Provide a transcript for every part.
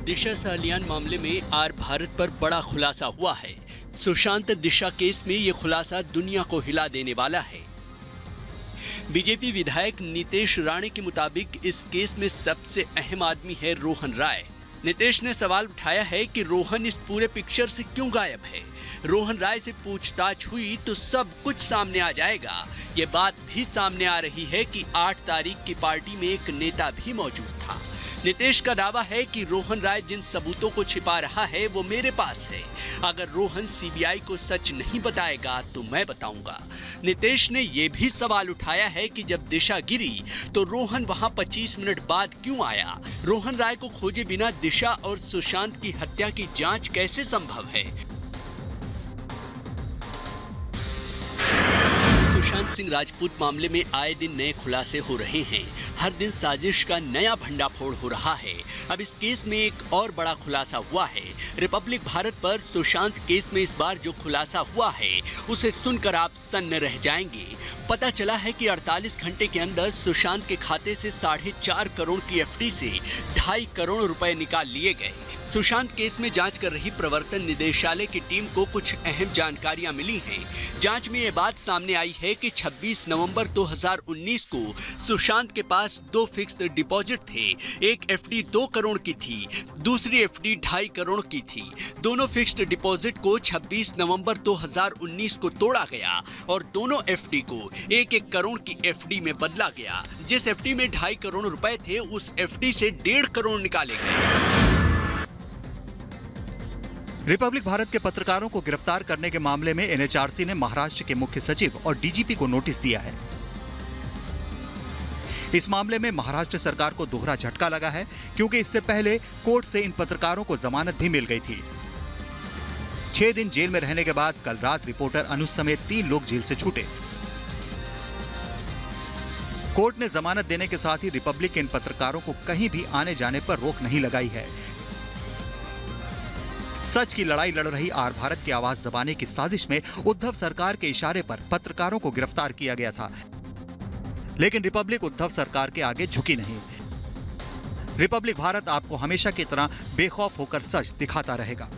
दिशा सालियान मामले में आर भारत पर बड़ा खुलासा हुआ है। सुशांत दिशा केस में ये खुलासा दुनिया को हिला देने वाला है। बीजेपी विधायक नितेश राणे के मुताबिक इस केस में सबसे अहम आदमी है रोहन राय। नितेश ने सवाल उठाया है कि रोहन इस पूरे पिक्चर से क्यों गायब है। रोहन राय से पूछताछ हुई तो सब कुछ सामने आ जाएगा। ये बात भी सामने आ रही है कि 8 तारीख की पार्टी में एक नेता भी मौजूद था। नितेश का दावा है कि रोहन राय जिन सबूतों को छिपा रहा है वो मेरे पास है। अगर रोहन सीबीआई को सच नहीं बताएगा तो मैं बताऊंगा। नितेश ने यह भी सवाल उठाया है कि जब दिशा गिरी तो रोहन वहां 25 मिनट बाद क्यों आया। रोहन राय को खोजे बिना दिशा और सुशांत की हत्या की जांच कैसे संभव है। सुशांत सिंह राजपूत मामले में आए दिन नए खुलासे हो रहे हैं। हर दिन साजिश का नया भंडाफोड़ हो रहा है। अब इस केस में एक और बड़ा खुलासा हुआ है। रिपब्लिक भारत पर सुशांत केस में इस बार जो खुलासा हुआ है उसे सुनकर आप सन्न रह जाएंगे। पता चला है कि 48 घंटे के अंदर सुशांत के खाते से 4.5 करोड़ की एफडी से 2.5 करोड़ रुपए निकाल लिए गए। सुशांत केस में जांच कर रही प्रवर्तन निदेशालय की टीम को कुछ अहम जानकारियां मिली हैं। जांच में ये बात सामने आई है कि 26 नवंबर 2019 को सुशांत के पास 2 फिक्स्ड डिपॉजिट थे। एक एफडी 2 करोड़ की थी, दूसरी एफडी 2.5 करोड़ की थी। दोनों फिक्स्ड डिपॉजिट को 26 नवंबर 2019 को तोड़ा गया और दोनों एफडी को 1-1 करोड़ की एफडी में बदला गया। जिस एफडी में 2.5 करोड़ रुपए थे उस एफडी से 1.5 करोड़ निकाले गए। रिपब्लिक भारत के पत्रकारों को गिरफ्तार करने के मामले में एनएचआरसी ने महाराष्ट्र के मुख्य सचिव और डीजीपी को नोटिस दिया है। इस मामले में महाराष्ट्र सरकार को दोहरा झटका लगा है क्योंकि इससे पहले कोर्ट से इन पत्रकारों को जमानत भी मिल गई थी। 6 दिन जेल में रहने के बाद कल रात रिपोर्टर अनुज समेत 3 लोग जेल से छूटे। कोर्ट ने जमानत देने के साथ ही रिपब्लिक के इन पत्रकारों को कहीं भी आने जाने पर रोक नहीं लगाई है। सच की लड़ाई लड़ रही आर भारत की आवाज दबाने की साजिश में उद्धव सरकार के इशारे पर पत्रकारों को गिरफ्तार किया गया था, लेकिन रिपब्लिक उद्धव सरकार के आगे झुकी नहीं। रिपब्लिक भारत आपको हमेशा की तरह बेखौफ होकर सच दिखाता रहेगा।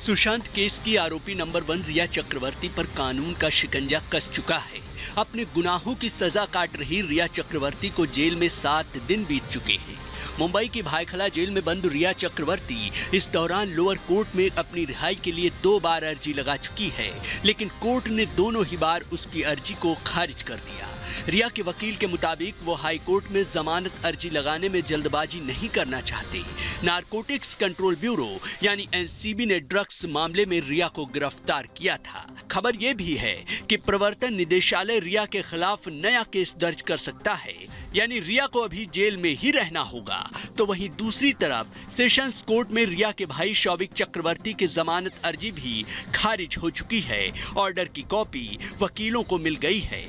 सुशांत केस की आरोपी नंबर 1 रिया चक्रवर्ती पर कानून का शिकंजा कस चुका है। अपने गुनाहों की सजा काट रही रिया चक्रवर्ती को जेल में 7 दिन बीत चुके हैं। मुंबई की भायखला जेल में बंद रिया चक्रवर्ती इस दौरान लोअर कोर्ट में अपनी रिहाई के लिए 2 बार अर्जी लगा चुकी है, लेकिन कोर्ट ने दोनों ही बार उसकी अर्जी को खारिज कर दिया। रिया के वकील के मुताबिक वो हाई कोर्ट में जमानत अर्जी लगाने में जल्दबाजी नहीं करना चाहते। नारकोटिक्स कंट्रोल ब्यूरो यानी एनसीबी ने ड्रग्स मामले में रिया को गिरफ्तार किया था। खबर ये भी है कि प्रवर्तन निदेशालय रिया के खिलाफ नया केस दर्ज कर सकता है, यानी रिया को अभी जेल में ही रहना होगा। तो वहीं दूसरी तरफ सेशंस कोर्ट में रिया के भाई शौविक चक्रवर्ती की जमानत अर्जी भी खारिज हो चुकी है। ऑर्डर की कॉपी वकीलों को मिल गई है।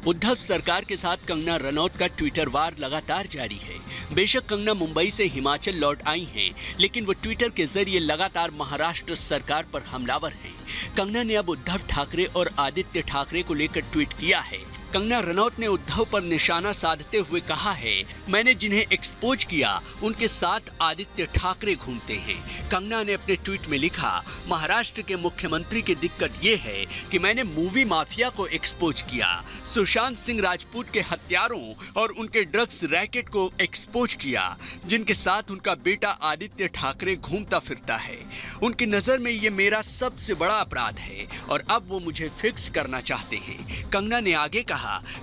उद्धव सरकार के साथ कंगना रनौत का ट्विटर वार लगातार जारी है। बेशक कंगना मुंबई से हिमाचल लौट आई हैं, लेकिन वो ट्विटर के जरिए लगातार महाराष्ट्र सरकार पर हमलावर हैं। कंगना ने अब उद्धव ठाकरे और आदित्य ठाकरे को लेकर ट्वीट किया है। कंगना रनौत ने उद्धव पर निशाना साधते हुए कहा है, मैंने जिन्हें एक्सपोज किया उनके साथ आदित्य ठाकरे घूमते हैं। कंगना ने अपने ट्वीट में लिखा, महाराष्ट्र के मुख्यमंत्री की दिक्कत ये है कि मैंने मूवी माफिया को एक्सपोज किया, सुशांत सिंह राजपूत के हत्यारों और उनके ड्रग्स रैकेट को एक्सपोज किया, जिनके साथ उनका बेटा आदित्य ठाकरे घूमता फिरता है। उनकी नजर में ये मेरा सबसे बड़ा अपराध है और अब वो मुझे फिक्स करना चाहते हैं। कंगना ने आगे कहा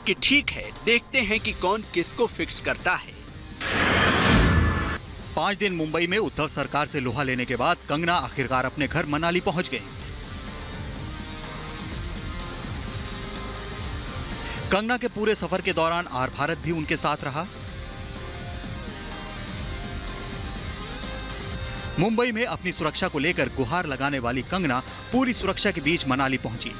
कि ठीक है, देखते हैं कि कौन किसको फिक्स करता है। 5 दिन मुंबई में उद्धव सरकार से लोहा लेने के बाद कंगना आखिरकार अपने घर मनाली पहुंच गई। कंगना के पूरे सफर के दौरान आर भारत भी उनके साथ रहा। मुंबई में अपनी सुरक्षा को लेकर गुहार लगाने वाली कंगना पूरी सुरक्षा के बीच मनाली पहुंची।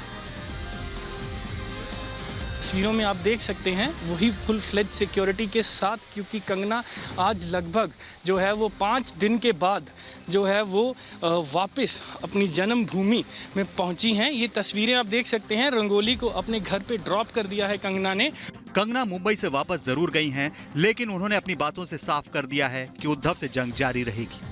तस्वीरों में आप देख सकते हैं वही फुल फ्लेज सिक्योरिटी के साथ, क्योंकि कंगना आज लगभग जो है वो 5 दिन के बाद जो है वो वापस अपनी जन्मभूमि में पहुंची हैं। ये तस्वीरें आप देख सकते हैं, रंगोली को अपने घर पे ड्रॉप कर दिया है कंगना ने। कंगना मुंबई से वापस जरूर गई हैं, लेकिन उन्होंने अपनी बातों से साफ कर दिया है कि उद्धव से जंग जारी रहेगी।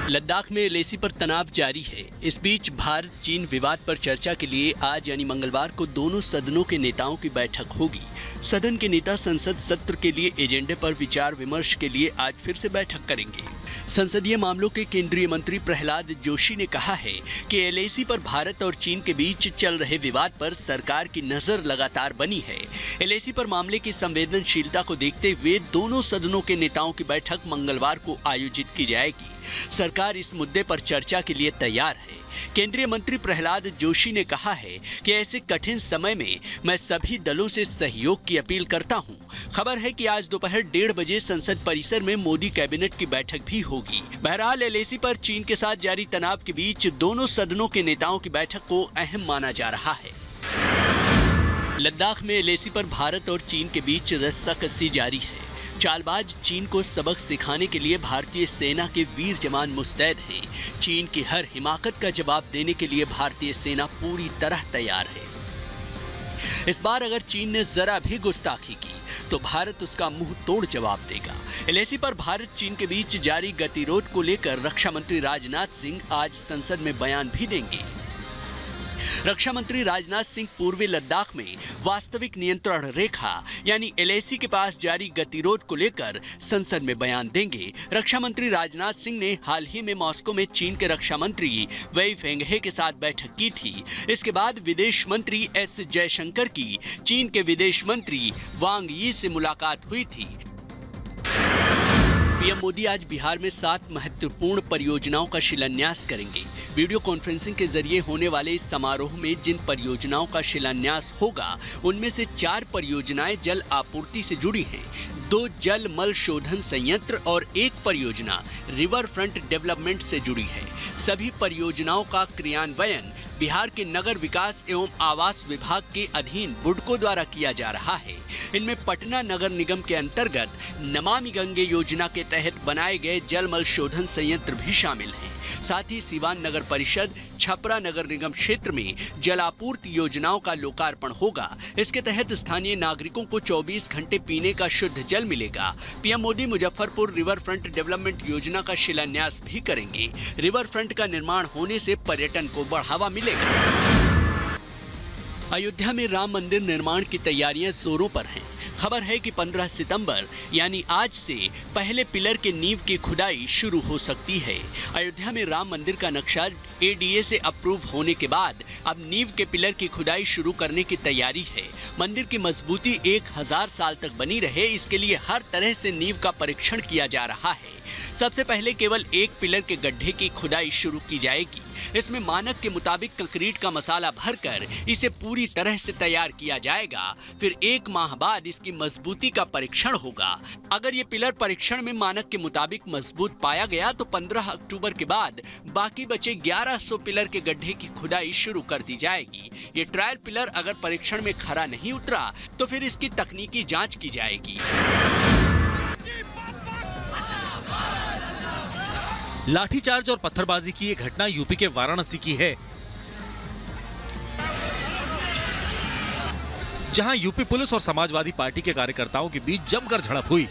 लद्दाख में एलएसी पर तनाव जारी है। इस बीच भारत चीन विवाद पर चर्चा के लिए आज यानी मंगलवार को दोनों सदनों के नेताओं की बैठक होगी। सदन के नेता संसद सत्र के लिए एजेंडे पर विचार विमर्श के लिए आज फिर से बैठक करेंगे। संसदीय मामलों के केंद्रीय मंत्री प्रहलाद जोशी ने कहा है कि एलएसी पर भारत और चीन के बीच चल रहे विवाद पर सरकार की नजर लगातार बनी है। एलएसी पर मामले की संवेदनशीलता को देखते हुए दोनों सदनों के नेताओं की बैठक मंगलवार को आयोजित की जाएगी। सरकार इस मुद्दे पर चर्चा के लिए तैयार है। केंद्रीय मंत्री प्रहलाद जोशी ने कहा है कि ऐसे कठिन समय में मैं सभी दलों से सहयोग की अपील करता हूं। खबर है कि आज दोपहर 1:30 बजे संसद परिसर में मोदी कैबिनेट की बैठक भी होगी। बहरहाल एलएसी पर चीन के साथ जारी तनाव के बीच दोनों सदनों के नेताओं की बैठक को अहम माना जा रहा है। लद्दाख में एलएसी पर भारत और चीन के बीच रस्साकसी जारी है। चालबाज चीन को सबक सिखाने के लिए भारतीय सेना के वीर जवान मुस्तैद हैं। चीन की हर हिमाकत का जवाब देने के लिए भारतीय सेना पूरी तरह तैयार है। इस बार अगर चीन ने जरा भी गुस्ताखी की तो भारत उसका मुंह तोड़ जवाब देगा। एलएसी पर भारत चीन के बीच जारी गतिरोध को लेकर रक्षा मंत्री राजनाथ सिंह आज संसद में बयान भी देंगे। रक्षा मंत्री राजनाथ सिंह पूर्वी लद्दाख में वास्तविक नियंत्रण रेखा यानी एलएसी के पास जारी गतिरोध को लेकर संसद में बयान देंगे। रक्षा मंत्री राजनाथ सिंह ने हाल ही में मॉस्को में चीन के रक्षा मंत्री वेई फेंघे के साथ बैठक की थी। इसके बाद विदेश मंत्री एस जयशंकर की चीन के विदेश मंत्री वांग यी से मुलाकात हुई थी। पीएम मोदी आज बिहार में 7 महत्वपूर्ण परियोजनाओं का शिलान्यास करेंगे। वीडियो कॉन्फ्रेंसिंग के जरिए होने वाले इस समारोह में जिन परियोजनाओं का शिलान्यास होगा उनमें से 4 परियोजनाएं जल आपूर्ति से जुड़ी हैं, 2 जल मल शोधन संयंत्र और 1 परियोजना रिवर फ्रंट डेवलपमेंट से जुड़ी है। सभी परियोजनाओं का क्रियान्वयन बिहार के नगर विकास एवं आवास विभाग के अधीन बुडको द्वारा किया जा रहा है। इनमें पटना नगर निगम के अंतर्गत नमामि गंगे योजना के तहत बनाए गए जलमल शोधन संयंत्र भी शामिल हैं। साथ ही सीवान नगर परिषद छपरा नगर निगम क्षेत्र में जलापूर्ति योजनाओं का लोकार्पण होगा। इसके तहत स्थानीय नागरिकों को 24 घंटे पीने का शुद्ध जल मिलेगा। PM Modi Muzaffarpur river front development योजना का शिलान्यास भी करेंगे। रिवर फ्रंट का निर्माण होने से पर्यटन को बढ़ावा मिलेगा। अयोध्या में राम मंदिर निर्माण की तैयारियां जोरों पर हैं। खबर है कि 15 सितंबर यानी आज से पहले पिलर के नींव की खुदाई शुरू हो सकती है। अयोध्या में राम मंदिर का नक्शा एडीए से अप्रूव होने के बाद अब नींव के पिलर की खुदाई शुरू करने की तैयारी है। मंदिर की मजबूती 1000 साल तक बनी रहे, इसके लिए हर तरह से नींव का परीक्षण किया जा रहा है। सबसे पहले केवल 1 पिलर के गड्ढे की खुदाई शुरू की जाएगी। इसमें मानक के मुताबिक कंक्रीट का मसाला भरकर इसे पूरी तरह से तैयार किया जाएगा। फिर 1 माह बाद इसकी मजबूती का परीक्षण होगा। अगर ये पिलर परीक्षण में मानक के मुताबिक मजबूत पाया गया तो 15 अक्टूबर के बाद बाकी बचे 1100 पिलर के गड्ढे की खुदाई शुरू कर दी जाएगी। ये ट्रायल पिलर अगर परीक्षण में खरा नहीं उतरा तो फिर इसकी तकनीकी जांच की जाएगी। लाठीचार्ज और पत्थरबाजी की ये घटना यूपी के वाराणसी की है, जहां यूपी पुलिस और समाजवादी पार्टी के कार्यकर्ताओं के बीच जमकर झड़प हुई।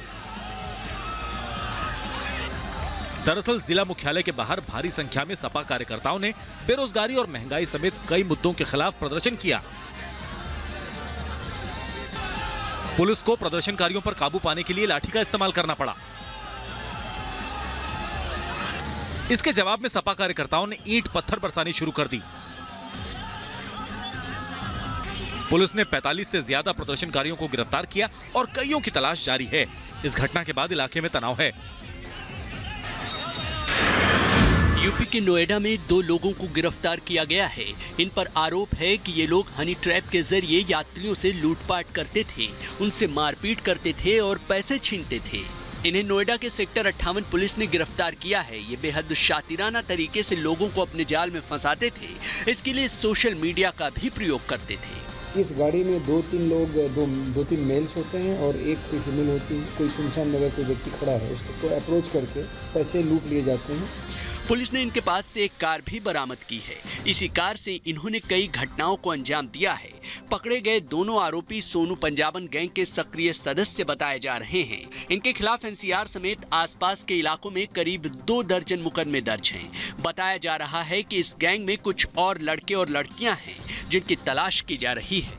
दरअसल जिला मुख्यालय के बाहर भारी संख्या में सपा कार्यकर्ताओं ने बेरोजगारी और महंगाई समेत कई मुद्दों के खिलाफ प्रदर्शन किया। पुलिस को प्रदर्शनकारियों पर काबू पाने के लिए लाठी का इस्तेमाल करना पड़ा। इसके जवाब में सपा कार्यकर्ताओं ने ईंट पत्थर बरसानी शुरू कर दी। पुलिस ने 45 से ज्यादा प्रदर्शनकारियों को गिरफ्तार किया और कईयों की तलाश जारी है। इस घटना के बाद इलाके में तनाव है। यूपी के नोएडा में 2 लोगों को गिरफ्तार किया गया है। इन पर आरोप है कि ये लोग हनी ट्रैप के जरिए यात्रियों से लूटपाट करते थे, उनसे मारपीट करते थे और पैसे छीनते थे। इन्हें नोएडा के सेक्टर 58 पुलिस ने गिरफ्तार किया है। ये बेहद शातिराना तरीके से लोगों को अपने जाल में फंसाते थे। इसके लिए सोशल मीडिया का भी प्रयोग करते थे। इस गाड़ी में दो तीन मेल्स होते हैं और एक फीमेल होती है। कोई सुनसान में अगर कोई व्यक्ति खड़ा है उसको अप्रोच करके पैसे लूट लिए जाते हैं। पुलिस ने इनके पास से एक कार भी बरामद की है। इसी कार से इन्होंने कई घटनाओं को अंजाम दिया है। पकड़े गए दोनों आरोपी सोनू पंजाबन गैंग के सक्रिय सदस्य बताए जा रहे हैं। इनके खिलाफ एनसीआर समेत आसपास के इलाकों में करीब 2 दर्जन मुकदमे दर्ज हैं। बताया जा रहा है कि इस गैंग में कुछ और लड़के और लड़कियां हैं जिनकी तलाश की जा रही है।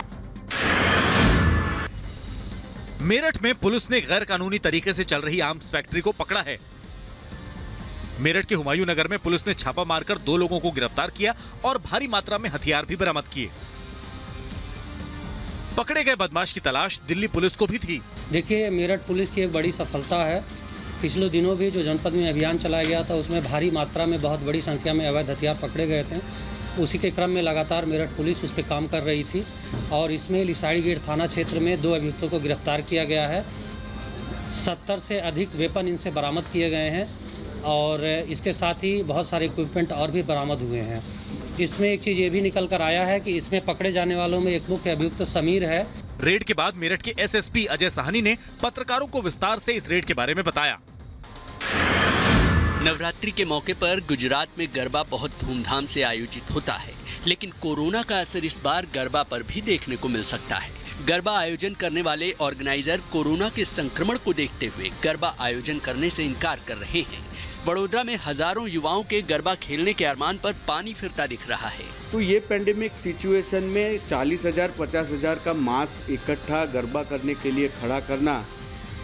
मेरठ में पुलिस ने गैर कानूनी तरीके से चल रही आर्म्स फैक्ट्री को पकड़ा है। मेरठ के हुमायूं नगर में पुलिस ने छापा मारकर 2 लोगों को गिरफ्तार किया और भारी मात्रा में हथियार भी बरामद किए। पकड़े गए बदमाश की तलाश दिल्ली पुलिस को भी थी। देखिए, मेरठ पुलिस की एक बड़ी सफलता है। पिछले दिनों भी जो जनपद में अभियान चलाया गया था उसमें भारी मात्रा में बहुत बड़ी संख्या में अवैध हथियार पकड़े गए थे। उसी के क्रम में लगातार मेरठ पुलिस उस पर काम कर रही थी और इसमें लिसाड़ी गेट थाना क्षेत्र में 2 अभियुक्तों को गिरफ्तार किया गया है। 70 से अधिक वेपन इनसे बरामद किए गए हैं और इसके साथ ही बहुत सारे इक्विपमेंट और भी बरामद हुए हैं। इसमें एक चीज़ ये भी निकल कर आया है कि इसमें पकड़े जाने वालों में एक मुख्य अभियुक्त समीर है। रेड के बाद मेरठ के एसएसपी अजय साहनी ने पत्रकारों को विस्तार से इस रेड के बारे में बताया। नवरात्रि के मौके पर गुजरात में गरबा बहुत धूमधाम से आयोजित होता है, लेकिन कोरोना का असर इस बार गरबा पर भी देखने को मिल सकता है। गरबा आयोजन करने वाले ऑर्गेनाइजर कोरोना के संक्रमण को देखते हुए गरबा आयोजन करने से इनकार कर रहे हैं। बड़ोदरा में हजारों युवाओं के गरबा खेलने के अरमान पर पानी फिरता दिख रहा है। तो ये पेंडेमिक सिचुएशन में 40,000 50,000 का मास इकट्ठा गरबा करने के लिए खड़ा करना,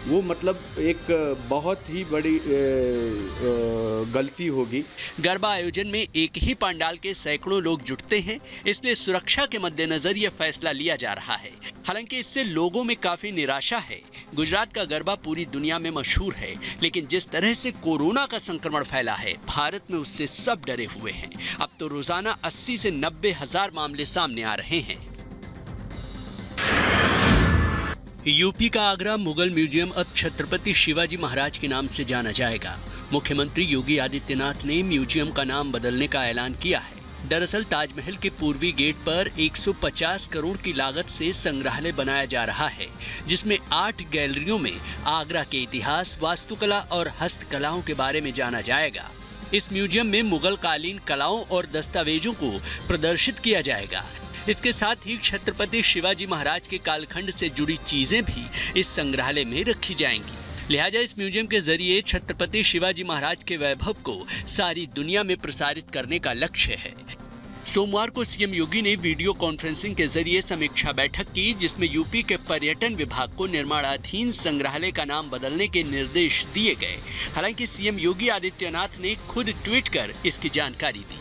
वो मतलब एक बहुत ही बड़ी गलती होगी। गरबा आयोजन में एक ही पंडाल के सैकड़ों लोग जुटते हैं, इसलिए सुरक्षा के मद्देनजर यह फैसला लिया जा रहा है। हालांकि इससे लोगों में काफी निराशा है। गुजरात का गरबा पूरी दुनिया में मशहूर है, लेकिन जिस तरह से कोरोना का संक्रमण फैला है, भारत में उससे सब डरे हुए हैं। अब तो रोजाना 80 से 90 हजार मामले सामने आ रहे हैं। यूपी का आगरा मुगल म्यूजियम अब छत्रपति शिवाजी महाराज के नाम से जाना जाएगा। मुख्यमंत्री योगी आदित्यनाथ ने म्यूजियम का नाम बदलने का ऐलान किया है। दरअसल ताजमहल के पूर्वी गेट पर 150 करोड़ की लागत से संग्रहालय बनाया जा रहा है, जिसमें 8 गैलरियों में आगरा के इतिहास, वास्तुकला और हस्तकलाओं के बारे में जाना जाएगा। इस म्यूजियम में मुगल कालीन कलाओं और दस्तावेजों को प्रदर्शित किया जाएगा। इसके साथ ही छत्रपति शिवाजी महाराज के कालखंड से जुड़ी चीजें भी इस संग्रहालय में रखी जाएंगी। लिहाजा इस म्यूजियम के जरिए छत्रपति शिवाजी महाराज के वैभव को सारी दुनिया में प्रसारित करने का लक्ष्य है। सोमवार को सीएम योगी ने वीडियो कॉन्फ्रेंसिंग के जरिए समीक्षा बैठक की, जिसमें यूपी के पर्यटन विभाग को निर्माणाधीन संग्रहालय का नाम बदलने के निर्देश दिए गए। हालांकि सीएम योगी आदित्यनाथ ने खुद ट्वीट कर इसकी जानकारी दी।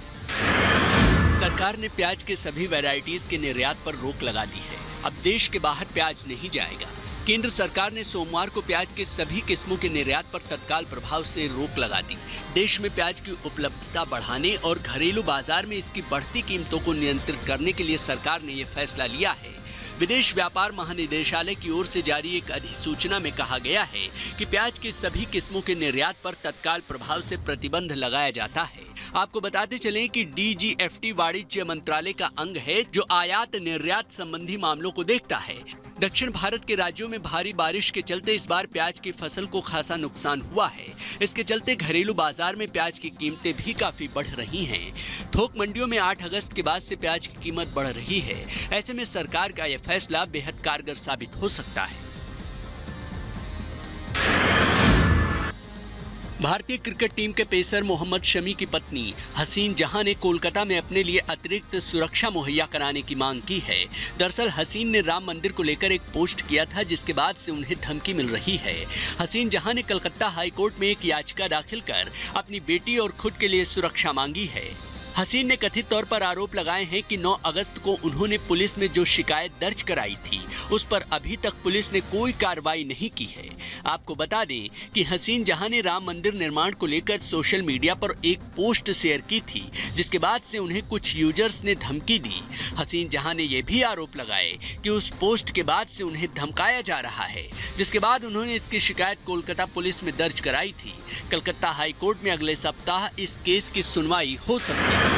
सरकार ने प्याज के सभी वैरायटीज के निर्यात पर रोक लगा दी है। अब देश के बाहर प्याज नहीं जाएगा। केंद्र सरकार ने सोमवार को प्याज के सभी किस्मों के निर्यात पर तत्काल प्रभाव से रोक लगा दी। देश में प्याज की उपलब्धता बढ़ाने और घरेलू बाजार में इसकी बढ़ती कीमतों को नियंत्रित करने के लिए सरकार ने ये फैसला लिया है। विदेश व्यापार महानिदेशालय की ओर से जारी एक अधिसूचना में कहा गया है कि प्याज की सभी किस्मों के निर्यात पर तत्काल प्रभाव से प्रतिबंध लगाया जाता है। आपको बताते चलें कि DGFT वाणिज्य मंत्रालय का अंग है, जो आयात निर्यात संबंधी मामलों को देखता है। दक्षिण भारत के राज्यों में भारी बारिश के चलते इस बार प्याज की फसल को खासा नुकसान हुआ है। इसके चलते घरेलू बाजार में प्याज की कीमतें भी काफी बढ़ रही हैं। थोक मंडियों में 8 अगस्त के बाद से प्याज की कीमत बढ़ रही है। ऐसे में सरकार का यह फैसला बेहद कारगर साबित हो सकता है। भारतीय क्रिकेट टीम के पेसर मोहम्मद शमी की पत्नी हसीन जहां ने कोलकाता में अपने लिए अतिरिक्त सुरक्षा मुहैया कराने की मांग की है। दरअसल हसीन ने राम मंदिर को लेकर एक पोस्ट किया था, जिसके बाद से उन्हें धमकी मिल रही है। हसीन जहां ने कलकत्ता हाईकोर्ट में एक याचिका दाखिल कर अपनी बेटी और खुद के लिए सुरक्षा मांगी है। हसीन ने कथित तौर पर आरोप लगाए हैं कि 9 अगस्त को उन्होंने पुलिस में जो शिकायत दर्ज कराई थी उस पर अभी तक पुलिस ने कोई कार्रवाई नहीं की है। आपको बता दें कि हसीन जहां ने राम मंदिर निर्माण को लेकर सोशल मीडिया पर एक पोस्ट शेयर की थी, जिसके बाद से उन्हें कुछ यूजर्स ने धमकी दी। हसीन जहां ने यह भी आरोप लगाए कि उस पोस्ट के बाद से उन्हें धमकाया जा रहा है, जिसके बाद उन्होंने इसकी शिकायत कोलकाता पुलिस में दर्ज कराई थी। कलकत्ता हाई कोर्ट में अगले सप्ताह इस केस की सुनवाई हो सकती है।